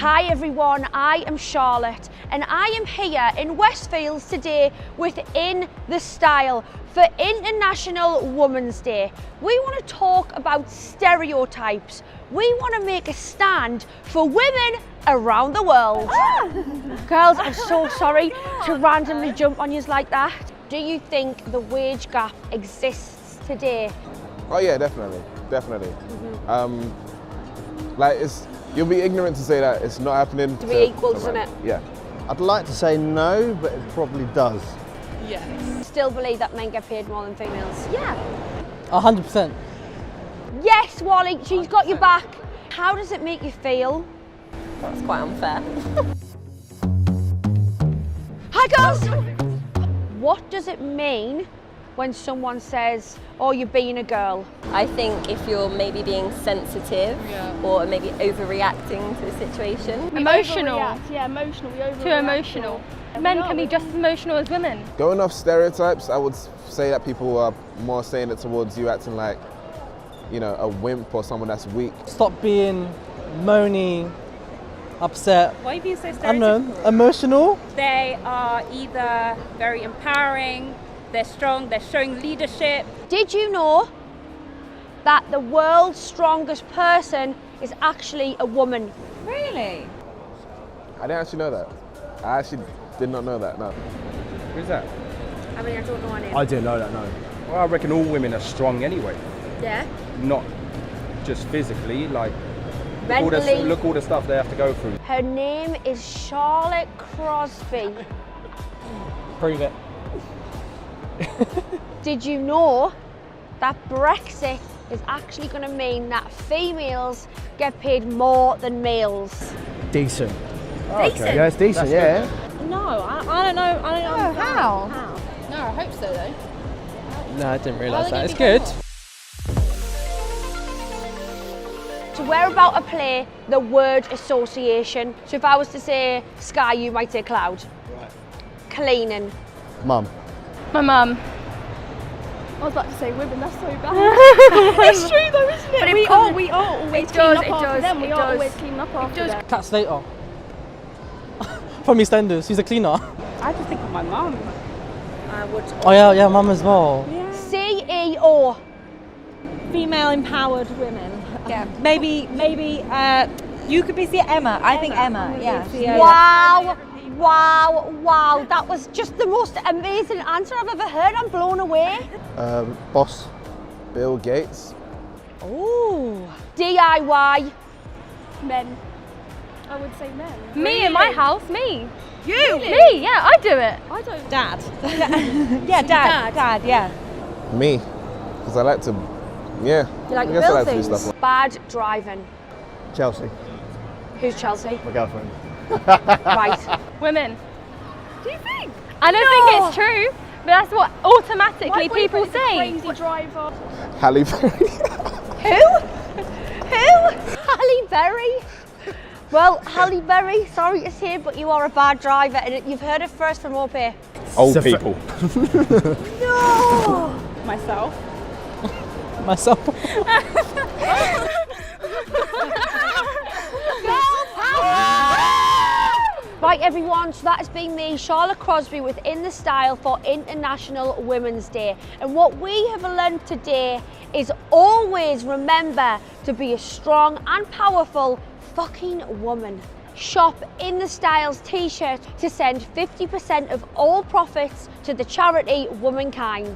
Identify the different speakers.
Speaker 1: Hi everyone, I am Charlotte and I am here in Westfield today with In The Style for International Women's Day. We want to talk about stereotypes. We want to make a stand for women around the world. Girls, I'm so sorry to randomly jump on you like that. Do you think the wage gap exists today?
Speaker 2: Oh yeah, definitely. You'll be ignorant to say that it's not happening.
Speaker 1: To be equal, doesn't it?
Speaker 2: Yeah.
Speaker 3: I'd like to say no, but it probably does.
Speaker 1: Yes. Still believe that men get paid more than females? Yeah.
Speaker 4: 100%.
Speaker 1: Yes, Wally, she's got your back. How does it make you feel?
Speaker 5: That's quite unfair.
Speaker 1: Hi girls! What does it mean when someone says, oh, you're being a girl?
Speaker 5: I think if you're maybe being sensitive or maybe overreacting to the situation.
Speaker 6: Emotional.
Speaker 7: Yeah, emotional. We overreact.
Speaker 6: Too emotional. Men can be just as emotional as women.
Speaker 2: Going off stereotypes, I would say that people are more saying it towards you acting like, you know, a wimp or someone that's weak.
Speaker 4: Stop being moany, upset.
Speaker 8: Why are you being so stereotypical?
Speaker 4: I don't know, emotional.
Speaker 8: They are either very empowering, they're strong, they're showing leadership.
Speaker 1: Did you know that the world's strongest person is actually a woman?
Speaker 8: Really?
Speaker 2: I didn't actually know that. I actually did not know that, no.
Speaker 9: Who's that?
Speaker 1: I mean, I don't know her name.
Speaker 3: I didn't know that, no.
Speaker 9: Well, I reckon all women are strong anyway.
Speaker 1: Yeah?
Speaker 9: Not just physically, like
Speaker 1: Mentally.
Speaker 9: look all the stuff they have to go through.
Speaker 1: Her name is Charlotte Crosby.
Speaker 4: Prove it.
Speaker 1: Did you know that Brexit is actually going to mean that females get paid more than males?
Speaker 3: Decent.
Speaker 1: Decent?
Speaker 3: Yeah, it's decent, yeah.
Speaker 6: No, I don't know. I don't know.
Speaker 1: How?
Speaker 6: No, I hope so though.
Speaker 4: No, I didn't realise that. It's good.
Speaker 1: So we're about to play the word association. So if I was to say sky, you might say cloud.
Speaker 3: Right.
Speaker 1: Cleaning.
Speaker 3: Mum.
Speaker 6: My mum.
Speaker 7: I was about to say women, that's so bad. It's true though, isn't it?
Speaker 1: But
Speaker 7: we are always cleaning up after them. We are always cleaning up after them.
Speaker 4: Cat Slater. From EastEnders, she's a cleaner.
Speaker 8: I just think of my mum.
Speaker 1: I would.
Speaker 4: Oh yeah, mum as well.
Speaker 1: CEO.
Speaker 10: Female empowered women.
Speaker 1: Yeah.
Speaker 10: Maybe you could be Emma. I think Emma. Yeah.
Speaker 1: Wow. That was just the most amazing answer I've ever heard. I'm blown away.
Speaker 2: Boss Bill Gates.
Speaker 1: Ooh. DIY.
Speaker 7: Men. I would say men.
Speaker 6: Me in my house, me.
Speaker 1: You?
Speaker 7: Really?
Speaker 6: Me, yeah, I do it.
Speaker 7: I don't.
Speaker 10: Dad. Yeah, dad. Yeah.
Speaker 2: Me. Because I like to, yeah.
Speaker 1: You like
Speaker 2: I
Speaker 1: to
Speaker 2: guess I
Speaker 1: build
Speaker 2: like to do
Speaker 1: things?
Speaker 2: stuff like
Speaker 1: Bad driving.
Speaker 3: Chelsea.
Speaker 1: Who's Chelsea?
Speaker 3: My girlfriend.
Speaker 1: Right.
Speaker 6: Women.
Speaker 7: Do you think?
Speaker 6: I don't think it's true, but that's what automatically
Speaker 7: My
Speaker 6: people
Speaker 7: boyfriend's a
Speaker 6: say.
Speaker 7: crazy driver.
Speaker 2: Halle Berry.
Speaker 1: Who? Halle Berry? Well, Halle Berry, sorry to say, but you are a bad driver and you've heard it first from Ope.
Speaker 9: Old people.
Speaker 1: No!
Speaker 8: Myself.
Speaker 4: Myself.
Speaker 1: Right everyone, so that has been me, Charlotte Crosby with In The Style for International Women's Day. And what we have learned today is always remember to be a strong and powerful fucking woman. Shop In The Style's t-shirt to send 50% of all profits to the charity Womankind.